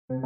Jo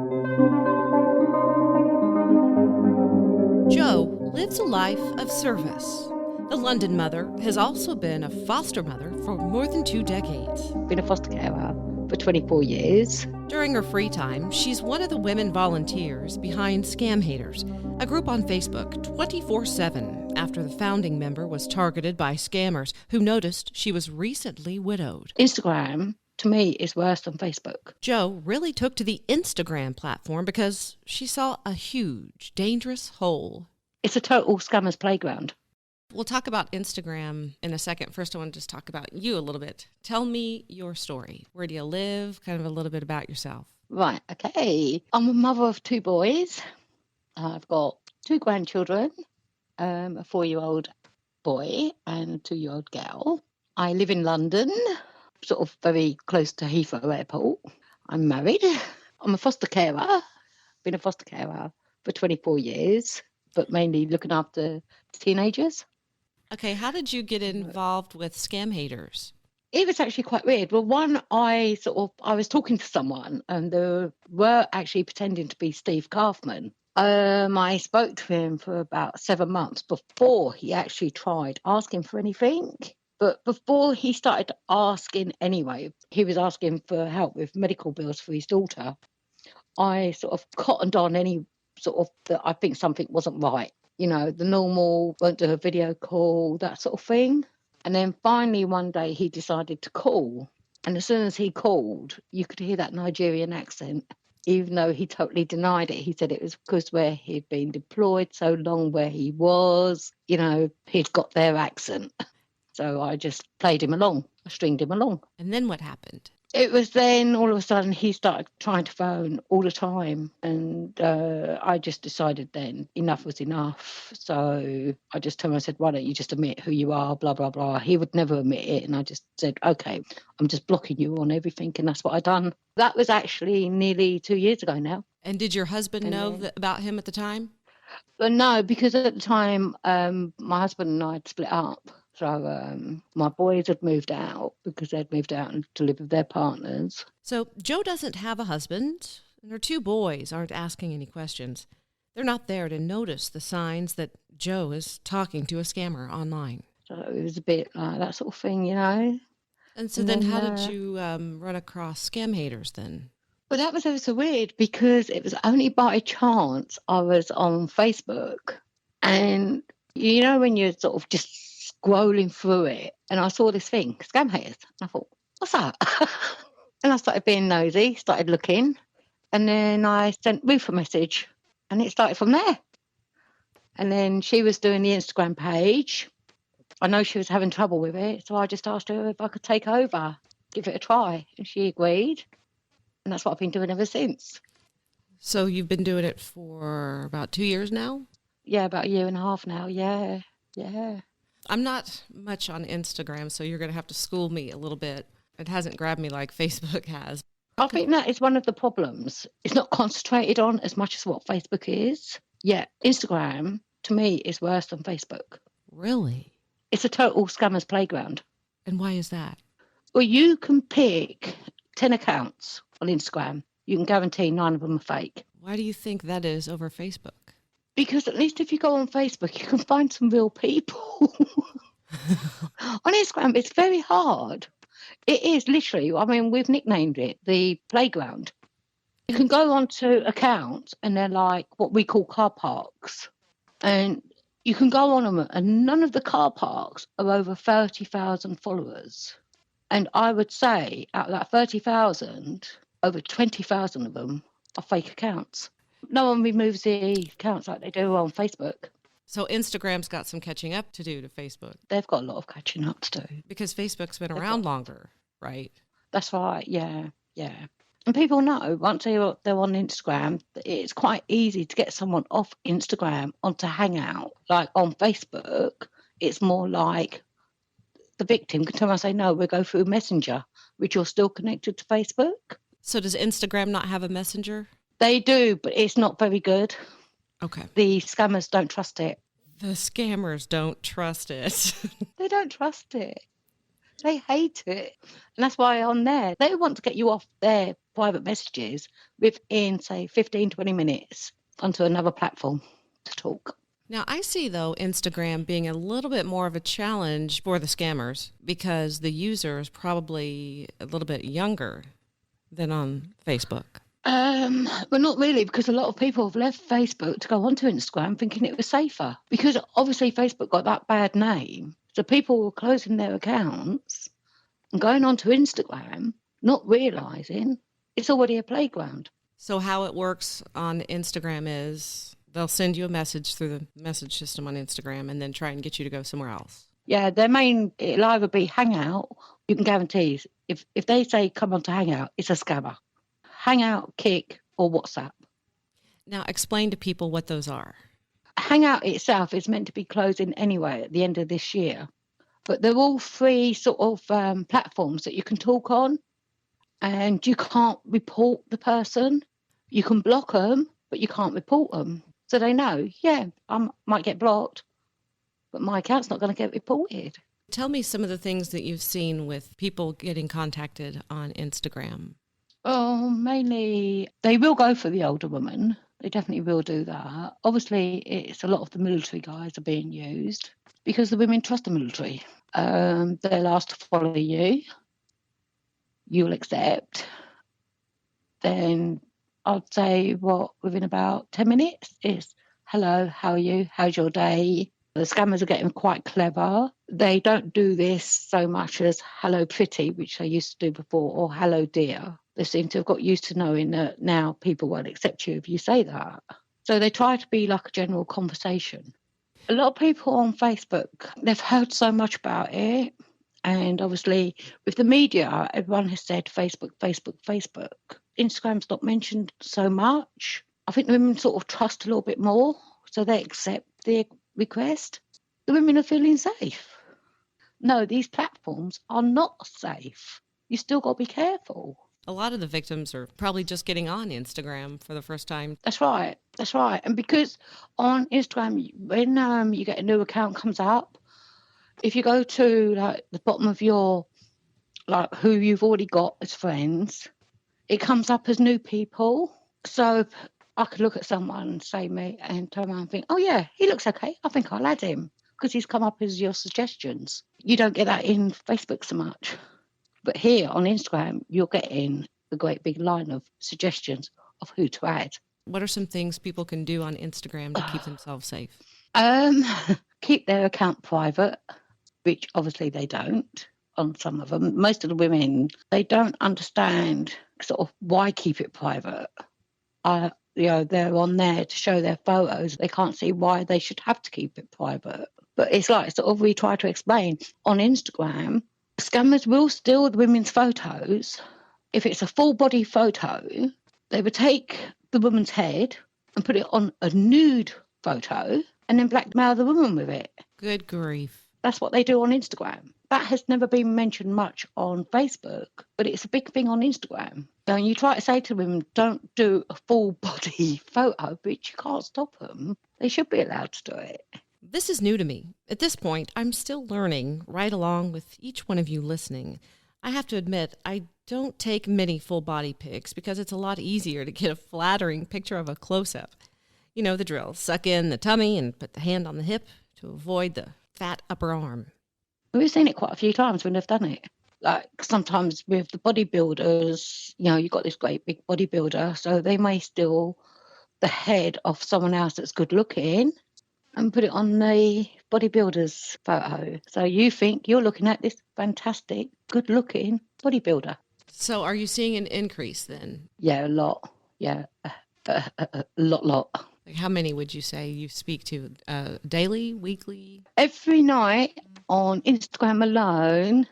lives a life of service. The London mother has also been a foster mother for more than 2 decades. Been a foster carer for 24 years. During her free time, she's one of the women volunteers behind Scam Haters, a group on Facebook 24/7 after the founding member was targeted by scammers who noticed she was recently widowed. Instagram, to me, is worse than Facebook. Jo really took to the Instagram platform because she saw a huge, dangerous hole. It's a total scammer's playground. We'll talk about Instagram in a second. First, I want to just talk about you a little bit. Tell me your story. Where do you live? Kind of a little bit about yourself. Right, okay. I'm a mother of 2 boys. I've got 2 grandchildren, a 4-year-old boy and a 2-year-old girl. I live in London, sort of very close to Heathrow Airport. I'm married. I'm a foster carer. Been a foster carer for 24 years, but mainly looking after teenagers. Okay, how did you get involved with Scam Haters? It was actually quite weird. Well, one, I was talking to someone and they were actually pretending to be Steve Kaufman. I spoke to him for about 7 months before he actually tried asking for anything. But before he started asking anyway, he was asking for help with medical bills for his daughter. I sort of cottoned on any sort of that I think something wasn't right. You know, the normal, won't do a video call, that sort of thing. And then finally one day he decided to call. And as soon as he called, you could hear that Nigerian accent. Even though he totally denied it, he said it was because where he'd been deployed so long, where he was, you know, he'd got their accent. So I just played him along, I stringed him along. And then what happened? It was then all of a sudden he started trying to phone all the time. And I just decided then enough was enough. So I just told him, I said, why don't you just admit who you are, blah, blah, blah. He would never admit it. And I just said, okay, I'm just blocking you on everything. And that's what I done. That was actually nearly 2 years ago now. And did your husband know about him at the time? But no, because at the time my husband and I had split up. So my boys had moved out because they'd moved out to live with their partners. So Jo doesn't have a husband, and her 2 boys aren't asking any questions. They're not there to notice the signs that Jo is talking to a scammer online. So it was a bit like that sort of thing, you know. And so then how did you run across Scam Haters then? Well, that was ever so weird because it was only by chance I was on Facebook. And, you know, when you're sort of just scrolling through it and I saw this thing, Scam Haters. And I thought, what's that? And I started being nosy, started looking. And then I sent Ruth a message and it started from there. And then she was doing the Instagram page. I know she was having trouble with it. So I just asked her if I could take over, give it a try. And she agreed. And that's what I've been doing ever since. So you've been doing it for about 2 years now? Yeah, about 1.5 years now. Yeah. I'm not much on Instagram, so you're going to have to school me a little bit. It hasn't grabbed me like Facebook has. I think that is one of the problems. It's not concentrated on as much as what Facebook is. Yeah, Instagram, to me, is worse than Facebook. Really? It's a total scammer's playground. And why is that? Well, you can pick 10 accounts on Instagram. You can guarantee 9 of them are fake. Why do you think that is over Facebook? Because at least if you go on Facebook, you can find some real people. On Instagram, it's very hard. It is literally, I mean, we've nicknamed it the playground. You can go onto accounts and they're like what we call car parks. And you can go on them and none of the car parks are over 30,000 followers. And I would say out of that 30,000, over 20,000 of them are fake accounts. No one removes the accounts like they do on Facebook. So Instagram's got some catching up to do to Facebook. They've got a lot of catching up to do. Because Facebook's been around longer, right? That's right, yeah. And people know once they're on Instagram, it's quite easy to get someone off Instagram onto Hangout. Like on Facebook, it's more like the victim can turn around and say, no, we'll go through Messenger, which you're still connected to Facebook. So does Instagram not have a messenger? They do, but it's not very good. Okay. The scammers don't trust it. The scammers don't trust it. They don't trust it. They hate it. And that's why on there, they want to get you off their private messages within, say, 15, 20 minutes onto another platform to talk. Now, I see, though, Instagram being a little bit more of a challenge for the scammers because the user is probably a little bit younger than on Facebook. Well, not really, because a lot of people have left Facebook to go onto Instagram thinking it was safer. Because obviously Facebook got that bad name, so people were closing their accounts and going onto Instagram, not realising it's already a playground. So how it works on Instagram is they'll send you a message through the message system on Instagram and then try and get you to go somewhere else. Yeah, it'll either be Hangout. You can guarantee if they say come on to Hangout, it's a scammer. Hangout, Kik, or WhatsApp. Now, explain to people what those are. Hangout itself is meant to be closing anyway at the end of this year, but they're all free sort of platforms that you can talk on, and you can't report the person. You can block them, but you can't report them. So they know, I might get blocked, but my account's not going to get reported. Tell me some of the things that you've seen with people getting contacted on Instagram. Oh, mainly they will go for the older woman. They definitely will do that. Obviously, it's a lot of the military guys are being used because the women trust the military. They'll ask to follow you. You'll accept. Then I'd say within about 10 minutes is, hello, how are you? How's your day? The scammers are getting quite clever. They don't do this so much as hello pretty, which they used to do before, or hello dear. They seem to have got used to knowing that now people won't accept you if you say that. So they try to be like a general conversation. A lot of people on Facebook, they've heard so much about it. And obviously with the media, everyone has said Facebook, Facebook, Facebook. Instagram's not mentioned so much. I think the women sort of trust a little bit more, so they accept the request. The women are feeling safe. No, these platforms are not safe. You still got to be careful. A lot of the victims are probably just getting on Instagram for the first time. That's right. And because on Instagram, when you get a new account comes up, if you go to like the bottom of your, like who you've already got as friends, it comes up as new people. So I could look at someone, say me, and turn around and think, oh yeah, he looks okay. I think I'll add him because he's come up as your suggestions. You don't get that in Facebook so much. But here on Instagram, you're getting a great big line of suggestions of who to add. What are some things people can do on Instagram to keep themselves safe? Keep their account private, which obviously they don't on some of them. Most of the women, they don't understand sort of why keep it private. They're on there to show their photos. They can't see why they should have to keep it private. But it's like sort of we try to explain on Instagram, scammers will steal the women's photos. If it's a full body photo, they would take the woman's head and put it on a nude photo and then blackmail the woman with it. Good grief. That's what they do on Instagram. That has never been mentioned much on Facebook, but it's a big thing on Instagram. So you try to say to women, don't do a full body photo, but you can't stop them. They should be allowed to do it. This is new to me. At this point, I'm still learning right along with each one of you listening. I have to admit, I don't take many full body pics because it's a lot easier to get a flattering picture of a close-up. You know the drill. Suck in the tummy and put the hand on the hip to avoid the fat upper arm. We've seen it quite a few times when they've done it. Like sometimes with the bodybuilders, you've got this great big bodybuilder, so they may steal the head of someone else that's good looking and put it on the bodybuilder's photo. So you think you're looking at this fantastic, good-looking bodybuilder. So are you seeing an increase then? Yeah, a lot. Yeah, a lot. Like how many would you say you speak to? Daily, weekly? Every night on Instagram alone,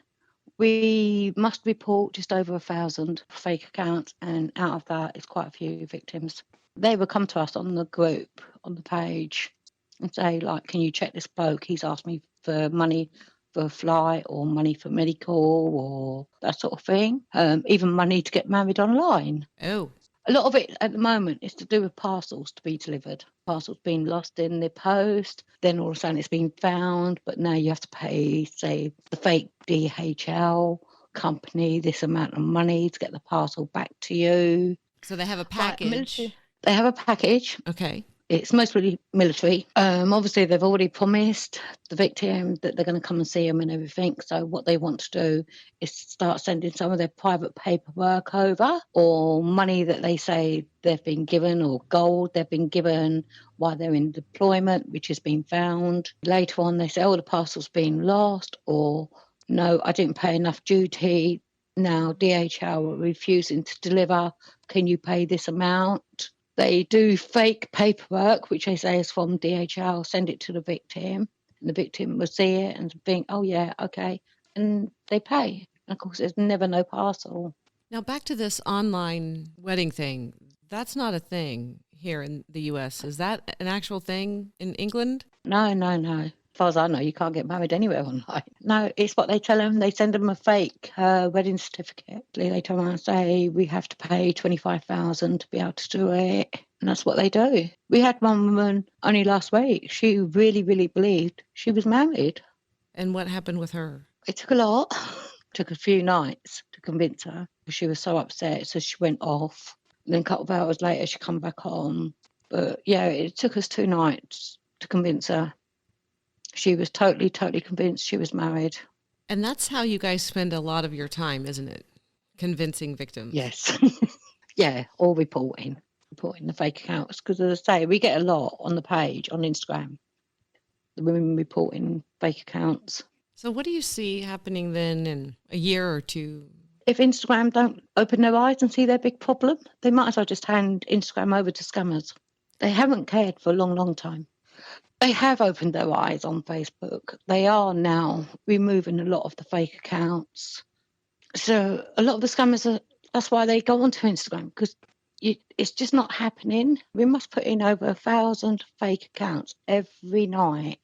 we must report just over 1,000 fake accounts, and out of that is quite a few victims. They will come to us on the group, on the page, and say, like, can you check this bloke? He's asked me for money for a flight or money for medical or that sort of thing. Even money to get married online. Oh. A lot of it at the moment is to do with parcels to be delivered. Parcels being lost in the post, then all of a sudden it's been found, but now you have to pay, say, the fake DHL company this amount of money to get the parcel back to you. So they have a Like package. military, they have a package. Okay. It's mostly military. Obviously, they've already promised the victim that they're going to come and see them and everything. So what they want to do is start sending some of their private paperwork over, or money that they say they've been given, or gold they've been given while they're in deployment, which has been found. Later on, they say, oh, the parcel's been lost, or no, I didn't pay enough duty. Now DHL are refusing to deliver. Can you pay this amount? They do fake paperwork, which they say is from DHL, send it to the victim, and the victim will see it and think, oh, yeah, okay, and they pay. And of course, there's never no parcel. Now, back to this online wedding thing. That's not a thing here in the U.S. Is that an actual thing in England? No. As far as I know, you can't get married anywhere online. No, it's what they tell them. They send them a fake wedding certificate. They turn around and say, we have to pay $25,000 to be able to do it. And that's what they do. We had one woman only last week. She really, really believed she was married. And what happened with her? It took a lot. It took a few nights to convince her. She was so upset, so she went off. And then a couple of hours later, she come back on. But yeah, it took us 2 nights to convince her. She was totally convinced she was married. And that's how you guys spend a lot of your time, isn't it? Convincing victims. Yes. Yeah, or reporting the fake accounts. Because as I say, we get a lot on the page on Instagram. The women reporting fake accounts. So what do you see happening then in a year or two? If Instagram don't open their eyes and see their big problem, they might as well just hand Instagram over to scammers. They haven't cared for a long time. They have opened their eyes on Facebook. They are now removing a lot of the fake accounts. So a lot of the scammers, that's why they go onto Instagram, because it's just not happening. We must put in over 1,000 fake accounts every night.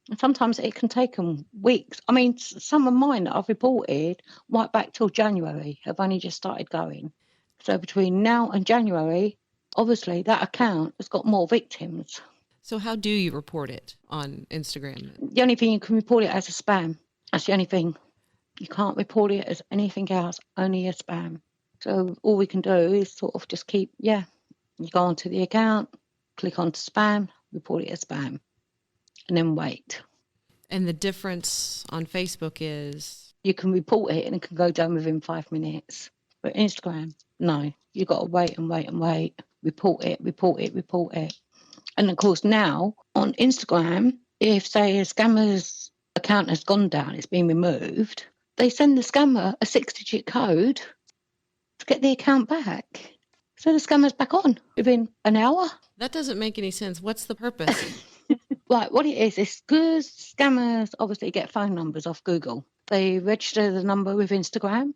And sometimes it can take them weeks. I mean, some of mine that I've reported right back till January have only just started going. So between now and January, obviously that account has got more victims. So how do you report it on Instagram? The only thing you can report it as a spam. That's the only thing. You can't report it as anything else, only a spam. So all we can do is sort of just keep, you go onto the account, click onto spam, report it as spam, and then wait. And the difference on Facebook is? You can report it and it can go down within 5 minutes. But Instagram, no. You've got to wait and wait. Report it. And of course now on Instagram, if say a scammer's account has gone down, it's been removed, they send the scammer a 6-digit code to get the account back. So the scammer's back on within an hour. That doesn't make any sense. What's the purpose? Right, what it is because scammers obviously get phone numbers off Google. They register the number with Instagram.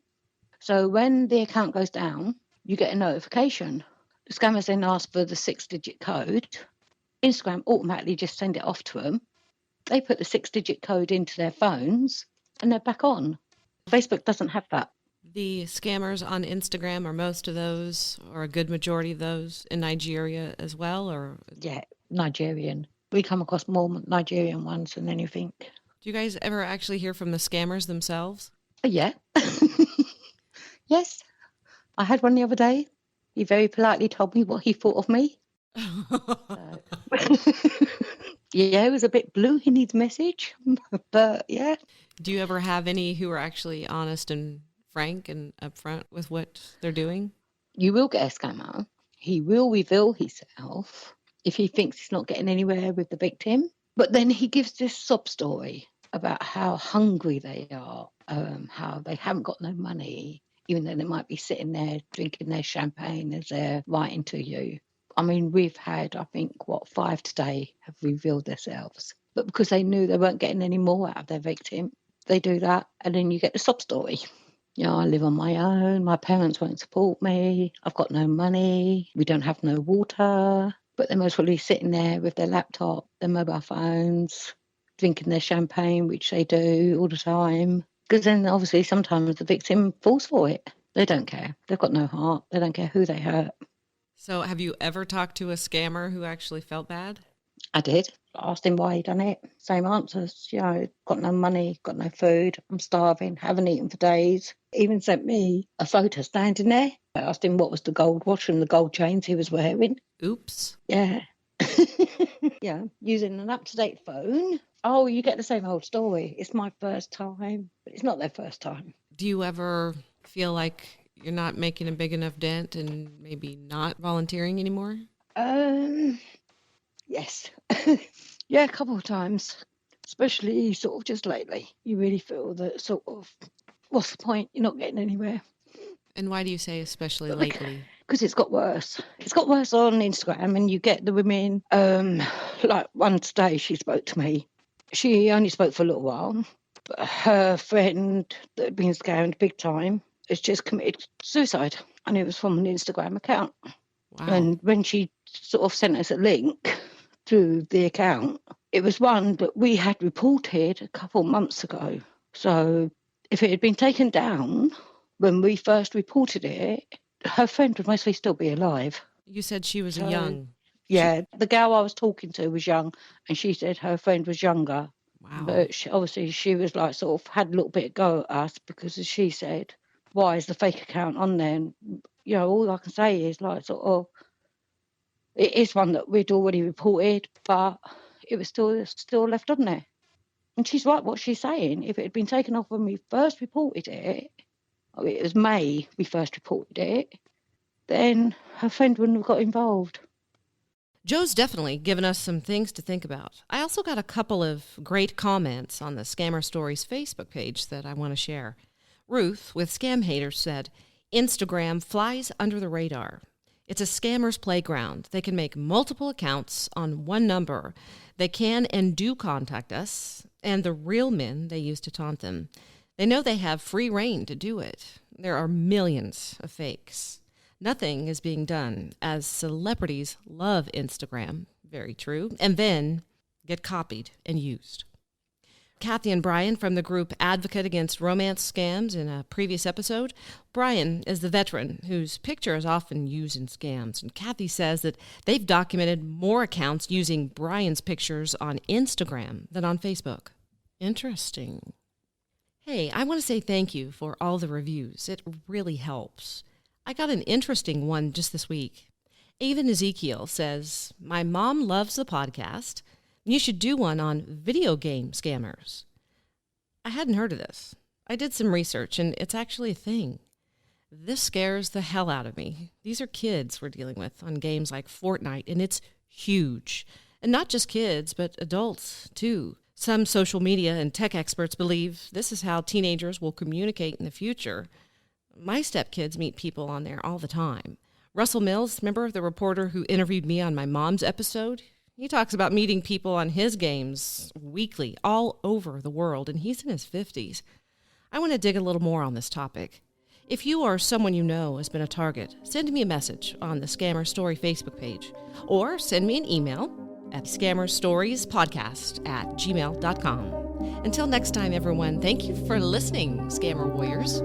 So when the account goes down, you get a notification. The scammers then ask for the 6-digit code. Instagram automatically just send it off to them. They put the 6-digit code into their phones and they're back on. Facebook doesn't have that. The scammers on Instagram, are most of those, or a good majority of those, in Nigeria as well? Or Yeah, Nigerian. We come across more Nigerian ones than anything. do you guys ever actually hear from the scammers themselves? Yeah. Yes. I had one the other day. He very politely told me what he thought of me. Yeah, it was a bit blue in his message, but yeah. Do you ever have any who are actually honest and frank and upfront with what they're doing? You will get a scammer. He will reveal himself if he thinks he's not getting anywhere with the victim. But then he gives this sob story about how hungry they are, how they haven't got no money, even though they might be sitting there drinking their champagne as they're writing to you. I mean, we've had, I think, 5 today have revealed themselves. But because they knew they weren't getting any more out of their victim, they do that, and then you get the sob story. You know, I live on my own, my parents won't support me, I've got no money, we don't have no water. But they're most probably sitting there with their laptop, their mobile phones, drinking their champagne, which they do all the time. Because then obviously sometimes the victim falls for it. They don't care. They've got no heart. They don't care who they hurt. So have you ever talked to a scammer who actually felt bad? I did. I asked him why he done it. Same answers, got no money, got no food, I'm starving, haven't eaten for days. Even sent me a photo standing there. I asked him what was the gold watch and the gold chains he was wearing. Oops. Yeah. Using an up-to-date phone. Oh, you get the same old story. It's my first time, but it's not their first time. Do you ever feel like you're not making a big enough dent and maybe not volunteering anymore? Yes. Yeah, a couple of times, especially sort of just lately. You really feel that sort of, what's the point? You're not getting anywhere. And why do you say especially lately? Because it's got worse. It's got worse on Instagram, and you get the women, like one today she spoke to me. She only spoke for a little while, but her friend that had been scammed big time has just committed suicide, and it was from an Instagram account. Wow. And when she sort of sent us a link to the account, it was one that we had reported a couple of months ago. So if it had been taken down when we first reported it, her friend would mostly still be alive. You said she was young. Yeah, the gal I was talking to was young, and she said her friend was younger. Wow. But she was like sort of had a little bit of go at us because, as she said, why is the fake account on there? And, all I can say is like sort of, it is one that we'd already reported, but it was still left on there. And she's right what she's saying. If it had been taken off when we first reported it, it was May we first reported it, then her friend wouldn't have got involved. Joe's definitely given us some things to think about. I also got a couple of great comments on the Scammer Stories Facebook page that I want to share. Ruth with Scam Haters said, Instagram flies under the radar. It's a scammer's playground. They can make multiple accounts on one number. They can and do contact us, and the real men they use to taunt them. They know they have free reign to do it. There are millions of fakes. Nothing is being done, as celebrities love Instagram, very true, and then get copied and used. Kathy and Brian from the group Advocate Against Romance Scams in a previous episode. Brian is the veteran whose picture is often used in scams, and Kathy says that they've documented more accounts using Brian's pictures on Instagram than on Facebook. Interesting. Hey, I want to say thank you for all the reviews. It really helps. I got an interesting one just this week. Avon Ezekiel says, my mom loves the podcast. You should do one on video game scammers. I hadn't heard of this. I did some research, and it's actually a thing. This scares the hell out of me. These are kids we're dealing with on games like Fortnite, and it's huge. And not just kids, but adults, too. Some social media and tech experts believe this is how teenagers will communicate in the future. My stepkids meet people on there all the time. Russell Mills, remember the reporter who interviewed me on my mom's episode? He talks about meeting people on his games weekly all over the world, and he's in his 50s. I want to dig a little more on this topic. If you or someone you know has been a target, send me a message on the Scammer Story Facebook page, or send me an email at scammerstoriespodcast@gmail.com. Until next time, everyone, thank you for listening, Scammer Warriors.